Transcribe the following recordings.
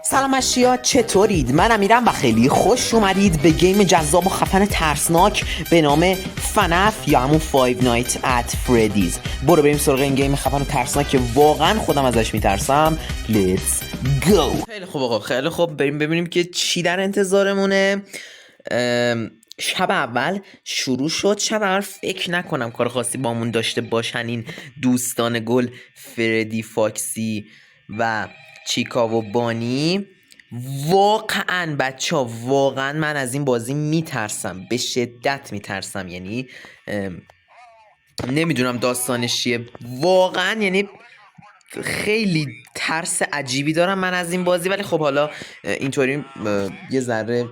سلام اشیا، چطورید؟ من امیرم و خیلی خوش اومدید به گیم جذاب و خفن ترسناک به نام فنف یا همون Five Nights at Freddy's. برو بریم سراغ این گیم خفن و ترسناک که واقعا خودم ازش میترسم. Let's go. خیلی خوب آقا، خیلی خوب، بریم ببینیم که چی در انتظارمونه. شب اول شروع شد. شب اول فکر نکنم کار خاصی بامون داشته باشن این دوستان گل فردی، فاکسی و چیکا و بانی. واقعا بچه ها، واقعا من از این بازی میترسم، به شدت میترسم. یعنی نمیدونم داستانش چیه واقعا، یعنی خیلی ترس عجیبی دارم من از این بازی. ولی خب حالا اینطوری یه ذره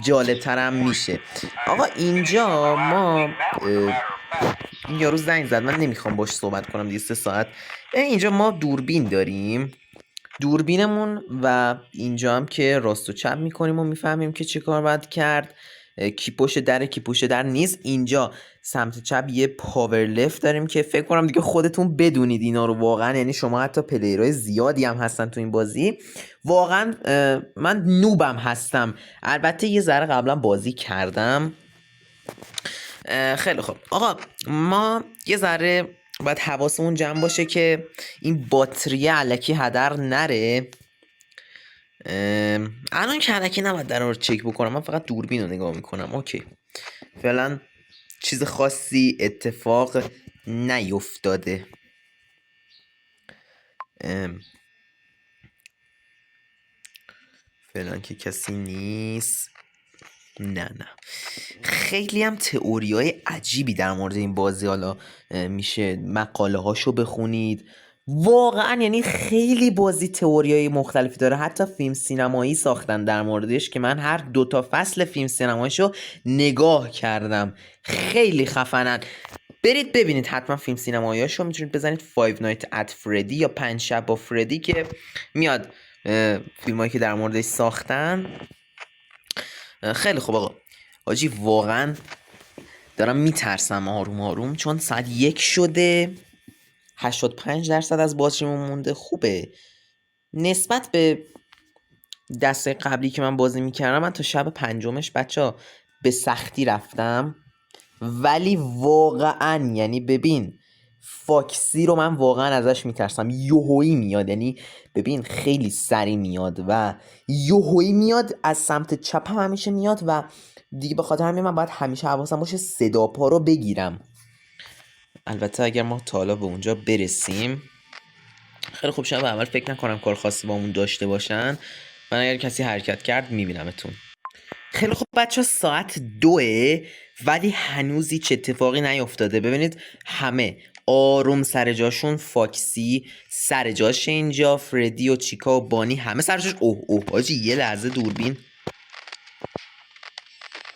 جالبترم میشه. آقا اینجا ما این یارو زنگ زد، من نمیخوام باش صحبت کنم دیگه 3 ساعت. اینجا ما دوربین داریم، دوربینمون، و اینجا هم که راست و چپ میکنیم و میفهمیم که چه کار باید کرد. کی پشت دره کی پشت در نیست. اینجا سمت چپ یه پاور لفت داریم که فکر کنم دیگه خودتون بدونید اینا رو واقعا. یعنی شما حتی پلیرهای زیادی هم هستن تو این بازی. واقعا من نوبم هستم، البته یه ذره قبلا بازی کردم. خیلی خوب آقا، ما یه ذره باید حواسمون جمع باشه که این باتری الکی هدر نره. الان که الکی نباید در رو چک بکنم، من فقط دوربین رو نگاه میکنم. اوکی، فعلا چیز خاصی اتفاق نیفتاده. فعلا که کسی نیست. نه خیلی هم تئوریای عجیبی در مورد این بازی حالا میشه مقاله هاشو بخونید. واقعا یعنی خیلی بازی تئوریای مختلفی داره. حتی فیلم سینمایی ساختن در موردش که من هر 2 فصل فیلم سینماییشو نگاه کردم. خیلی خفنن، برید ببینید حتما فیلم سینماییشو. میتونید بزنید Five Nights at Freddy یا 5 شب با فردی که میاد فیلمایی که در موردش ساختن. خیلی خوب آقا، حاجی واقعا دارم میترسم آروم آروم، چون ساعت 1 شده، 85% از باتریمون مونده. خوبه نسبت به دسته قبلی که من بازی میکردم. من تا شب 5مش بچه به سختی رفتم، ولی واقعا یعنی ببین فاکسی رو من واقعا ازش میترسم. یوهویی میاد، یعنی ببین خیلی سری میاد و یوهویی میاد از سمت چپ هم همیشه میاد و دیگه به خاطر همین من باید همیشه حواسم باشه صدا پا رو بگیرم. البته اگر ما تا حالا به اونجا برسیم. خیلی خوب، شب اول فکر نکنم کار خاصی با اون داشته باشن. من اگر کسی حرکت کرد میبینمتون. خیلی خوب بچه ها، ساعت 2 ولی هنوز هیچ اتفاقی نیفتاده. ببینید همه آروم سر جاشون. فاکسی سر جاش، اینجا فردی و چیکا و بانی همه سر جاش. اوه حاجی یه لحظه دوربین،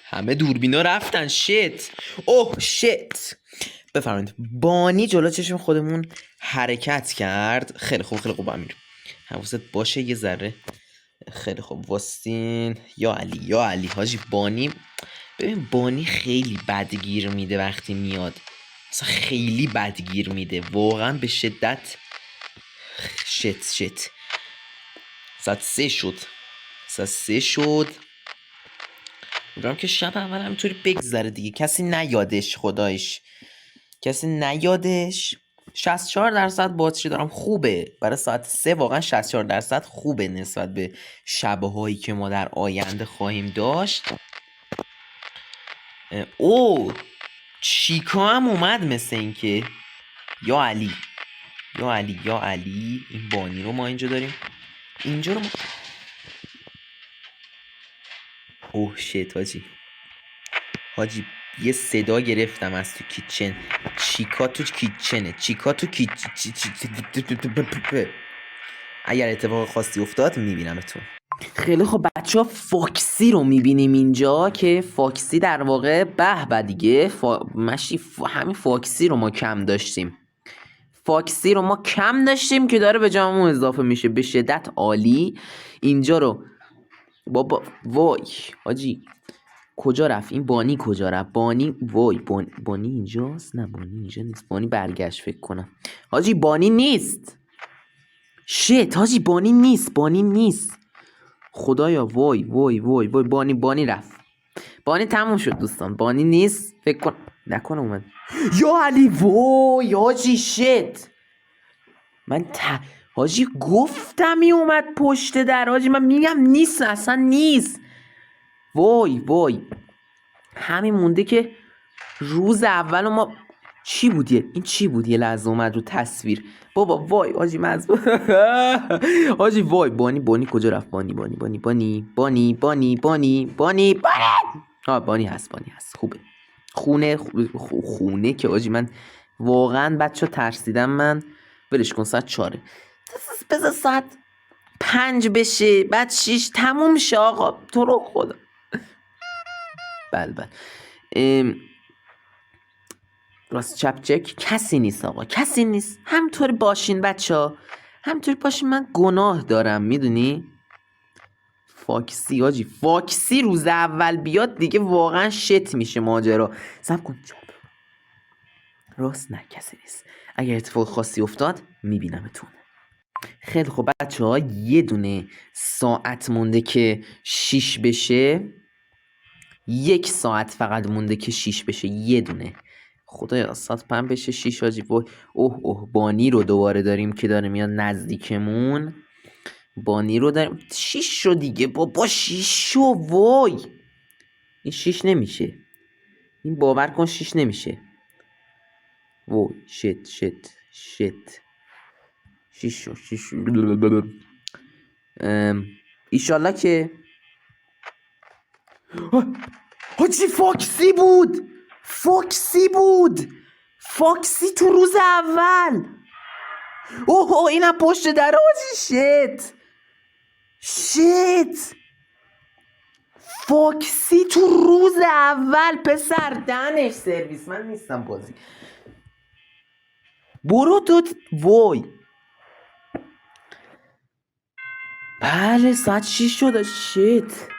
همه دوربینا رفتن. شت، اوه شت. بفرمایید. بانی جلو چشم خودمون حرکت کرد. خیلی خوب امیر، حواست باشه یه ذره. خیلی خوب واستین. یا علی حاجی بانی، ببین بانی خیلی بدگیر میده وقتی میاد، اصلا خیلی بدگیر میده واقعا به شدت. شت ساعت 3 شد. میدونم که شب اول همینطوری بگذره دیگه، کسی نیادش، خدایش کسی نیادش. 64% باتری دارم، خوبه برای ساعت 3. واقعا 64% خوبه نسبت به شبهایی که ما در آینده خواهیم داشت. او چیکا هم اومد مثل این که. یا علی این بانی رو ما اینجا داریم. اینجا رو ما اوه شت حاجی یه صدا گرفتم از تو کیچن. چیکا تو کیچنه. اگر اتفاق خاصی افتاد میبینمتون. خیلی خب بچه ها، فاکسی رو میبینیم اینجا که فاکسی در واقع به دیگه همین فاکسی رو ما کم داشتیم که داره به جامعه اضافه میشه. به شدت عالی. اینجا رو بابا وای حاجی کجا رفت این بانی؟ کجا رفت بانی؟ وای بانی اینجاست؟ نه بانی اینجا نیست، بانی برگشت فکر کنم. حاجی بانی نیست. شت حاجی بانی نیست. خدایا وای وای وای وای بانی رفت. بانی تموم شد دوستان. بانی نیست فکر کن. نکنه اومد. یا علی وای حاجی شت. من حاجی گفتم اومد پشت در. حاجی من میگم نیست اصلا نیست. وای وای همین مونده که روز اول ما چی بودیه؟ این چی بود؟ یه لحظه اومد رو تصویر بابا. وای حاجی مزبور. حاجی وای بانی کجا رفت؟ بانی بانی هست. خوبه. خونه که حاجی من واقعا بچه ترسیدم. من ولش کن ساعت 4 بذار ساعت 5 بشه بعد 6 تموم شه آقا تو رو خدا. بله راست چپ چک کسی نیست آقا، کسی نیست. همطوری باشین بچه ها، همطوری باشین. من گناه دارم میدونی. فاکسی حاجی، فاکسی روز اول بیاد دیگه واقعا شت میشه ماجرا. صبر کن چپ راست نه کسی نیست. اگر اتفاق خاصی افتاد میبینمتون. خیلی خب بچه ها یه دونه ساعت مونده که 6 بشه. 1 ساعت فقط مونده که 6 بشه. یه دونه. خدایا ساعت 5 بشه 6 حاجی. اوه بانی رو دوباره داریم که داره میاد نزدیکمون. بانی رو داریم 6 شو دیگه بابا 6 شو. وای این 6 نمیشه. این باور کن 6 نمیشه. وای شت 6 شو. ایشالله که حاجی فاکسی بود تو روز اول. اوه اینم پشت در حاجی. شت فاکسی تو روز اول پسر دهنش سرویس. من نیستم بازی. برو تو وای. بله ساعت 6 شده. شت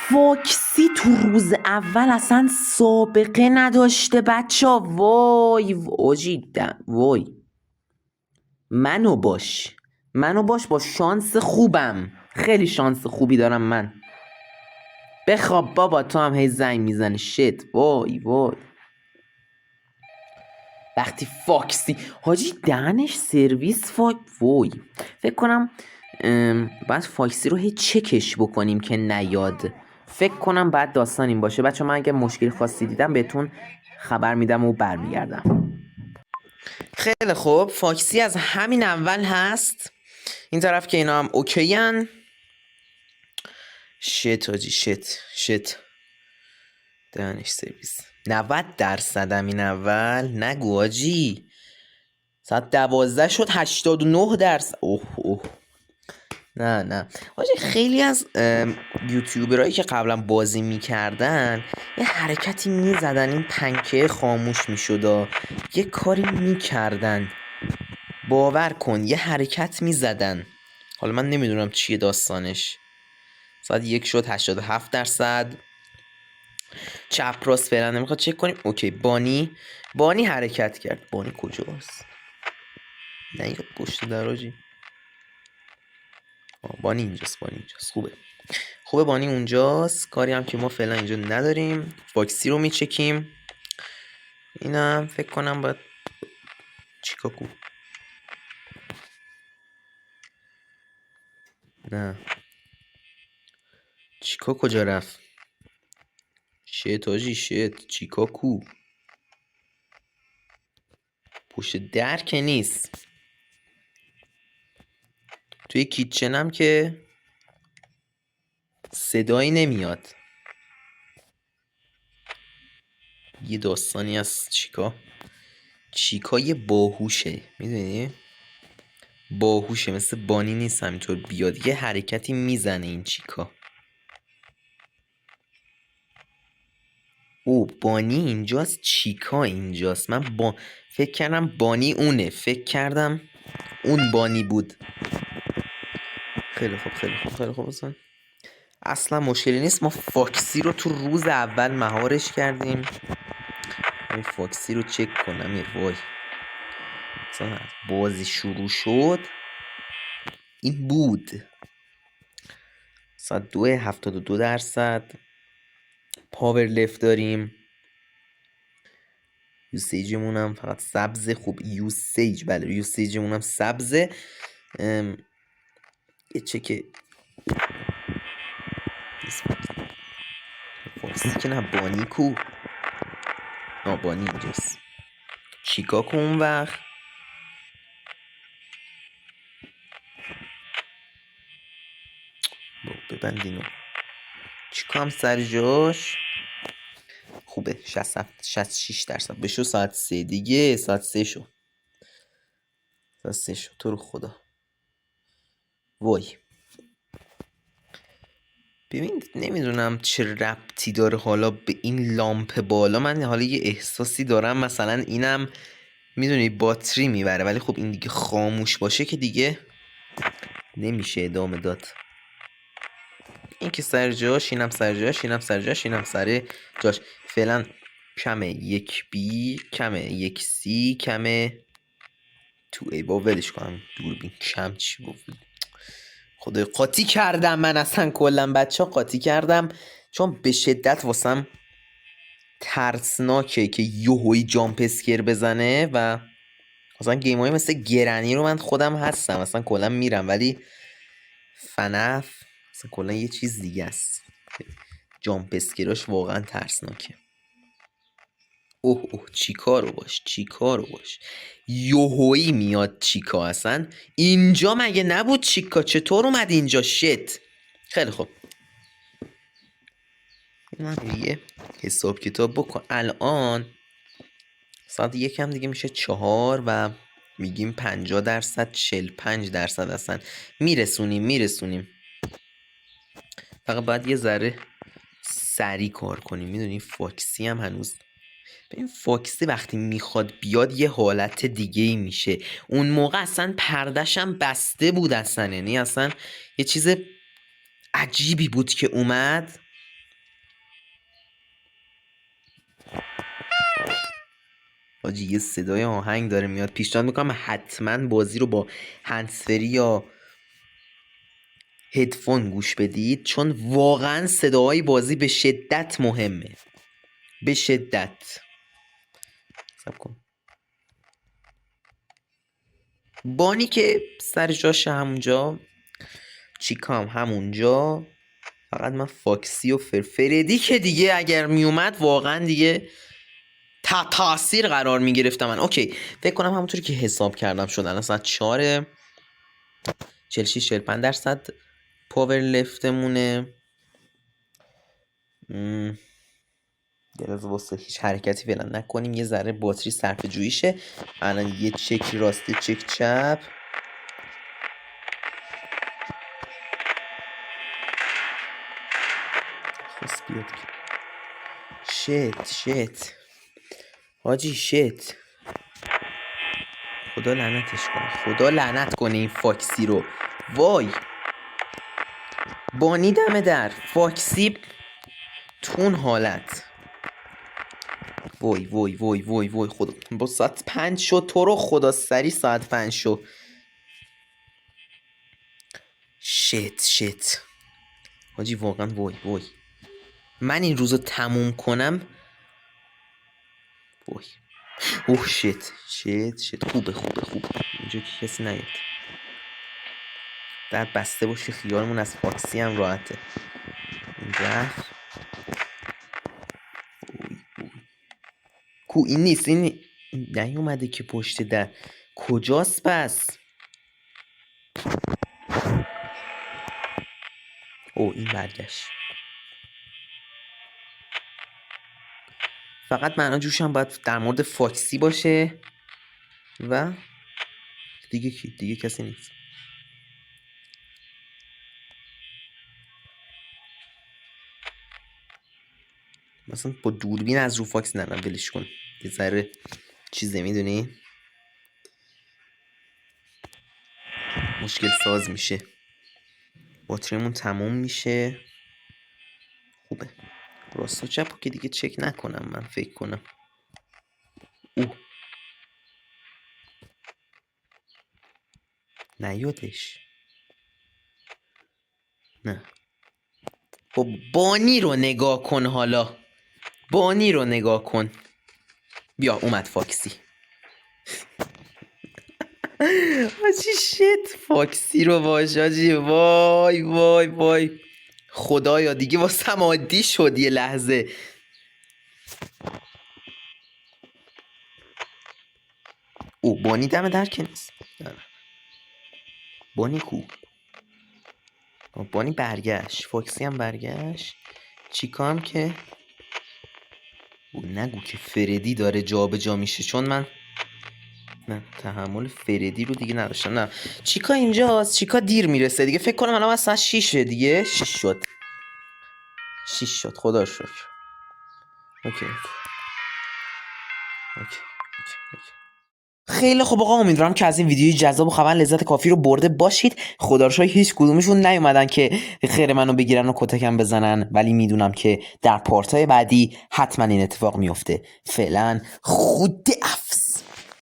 فاکسی تو روز اول اصلا سابقه نداشته بچه ها. وای وای منو باش با شانس خوبم. خیلی شانس خوبی دارم من. بخواب بابا تو هم هی زنگ میزنی. شت وای وقتی فاکسی حاجی دهنش سرویس. وای فکر کنم باید فاکسی رو هی چکش بکنیم که نیاد. فکر کنم بعد داستان این باشه بچه. من اگه مشکل خاصی دیدم بهتون خبر میدم و برمیگردم. خیلی خوب فاکسی از همین اول هست. این طرف که اینا هم اوکی ان. شت حاجی شت دهنش سرویس. 90% این اول نگو حاجی. ساعت 12 شد 89%. اوه نه حاجی خیلی از یوتیوبرایی که قبلا بازی میکردن یه حرکتی میزدن این پنکه خاموش میشد. یه کاری میکردن باور کن. یه حرکت میزدن. حالا من نمیدونم چیه داستانش. ساعت 1 شد 87%. چپ راست فعلا نمیخواد چک کنیم. اوکی بانی حرکت کرد. بانی کجاست؟ نه یه پشت دراجی. بانی اینجاست. خوبه بانی اونجاست. کاری هم که ما فعلا اینجا نداریم. فاکسی رو میچکیم. اینم فکر کنم باید چیکاکو. نه چیکا کجا رفت؟ شت چیکاکو پشت در که نیست. توی کیچنم که صدایی نمیاد. یه داستانی از چیکای باهوشه میدونی. باهوشه مثل بانی نیست همینطور بیاد یه حرکتی میزنه این چیکا. او بانی اینجاست چیکا اینجاست. من فکر کردم بانی اونه. فکر کردم اون بانی بود. خیلی خوب اصلا مشکلی نیست. ما فاکسی رو تو روز اول مهارش کردیم. این فاکسی رو چک کنم. وای بازی شروع شد این بود. ساعت 72%. پاور لفت داریم. یوسیجمون هم فقط سبزه. خوب یوسیج، بله یوسیجمون هم سبزه. یه چک فاکسی که نه، بانی کو. بانی اینجاست. چیکا کو اون وقت. ببندینو. چیکا هم سر جاش. خوبه. 66% بشو. ساعت 3 دیگه. ساعت 3 شو. ساعت 3 شو. تو رو خدا. وای. ببین نمیدونم چه ربطی داره حالا به این لامپ بالا. من حالا یه احساسی دارم مثلا اینم میدونی باتری میبره، ولی خب این دیگه خاموش باشه که دیگه نمیشه ادامه داد. این که سر جاش، اینم سر جاش، اینم سر جاش، اینم سر جاش. فعلا کمه 1 بی، کمه 1 سی، کمه تو ای با ولش کنم. دوربین کم چی بود. خدای قاطی کردم من اصلا کلا بچه ها قاطی کردم، چون به شدت واسم ترسناکه که یوهوی جامپ اسکر بزنه. و مثلا گیم های مثل گرنی رو من خودم هستم مثلا کلا میرم، ولی فنف مثلا کلا یه چیز دیگه است. جامپ اسکراش واقعا ترسناکه. اوه چیکارو باش یوهویی میاد چیکا. اصلا اینجا مگه نبود چیکا؟ چطور اومد اینجا؟ شت. خیلی خوب، من یه حساب کتاب بکن. الان ساعت یکم دیگه میشه 4 و میگیم 50%، 45% اصلا میرسونیم. فقط باید یه ذره سریع کار کنیم. میدونی فاکسی هم هنوز، ببین فاکسی وقتی میخواد بیاد یه حالت دیگه ای میشه. اون موقع اصلا پردشم بسته بود اصلا، یعنی اصلا یه چیز عجیبی بود که اومد. حاجی یه صدای آهنگ داره میاد. پیشنهاد میکنم حتما بازی رو با هندزفری یا هدفون گوش بدید، چون واقعا صداهای بازی به شدت مهمه. به شدت. سب کن. بانی که سر جاشه همونجا، چیکام همونجا. فقط من فاکسی و فردی که دیگه اگر میومد واقعا دیگه تاثیر قرار میگرفتم من. اوکی فکر کنم همونطوری که حساب کردم شد. الان ساعت 4، 46-45% پاور لفتمونه. یه لحظه واسه هیچ حرکتی فعلا نکنیم، یه ذره باتری صرفه جوییشه. الان یه چک راستی، چک چپ. خواست بیاد شت حاجی شت. خدا لعنتش کنه، خدا لعنت کنه این فاکسی رو. وای بانی دم در فاکسی تون حالت. وای خدا. با ساعت 5 شد. تو رو خدا سری ساعت 5 شد. شت حاجی واقعا وای من این روزو تموم کنم. وای اوه شت. خوبه اینجا که کسی نیاد. در بسته باشه خیالمون از فاکسی هم راحته. این رفت. کو این نیست، این نیومده که پشت در. کجاست پس؟ این برگشت. فقط معنا جوشم باید در مورد فاکسی باشه و دیگه کی؟ دیگه کسی نیست. مثلا با دوربین از رو فاکس نرم، ولش کن. یه ذره چیزه میدونی مشکل ساز میشه. باتریمون تموم میشه. خوبه. راست و چپ که دیگه چک نکنم من فکر کنم. نیادش. نه خب بانی رو نگاه کن، حالا بانی رو نگاه کن. بیا اومد فاکسی. آجی شت فاکسی رو باش آجی. وای وای وای خدایا دیگه واسم عادی شد یه لحظه. او بانی دم در که نیست. بانی کو؟ بانی برگشت، فاکسی هم برگشت، چیکا هم که او نگو که فردی داره جابجا میشه، چون من نه تحمل فردی رو دیگه نداشتم. نه چیکا اینجاست، چیکا دیر میرسه دیگه، فکر کنم الان اصلا 6 دیگه. 6 شد، 6 شد خدا شکر. اوکی اوکی. خیلی خوب آقا، امیدوارم که از این ویدیوی جذاب و خبر لذت کافی رو برده باشید. خدا رو شکر هیچ کدومشون نیومدن که خیر منو بگیرن و کتکم بزنن، ولی میدونم که در پارتای بعدی حتما این اتفاق میفته. فعلا خود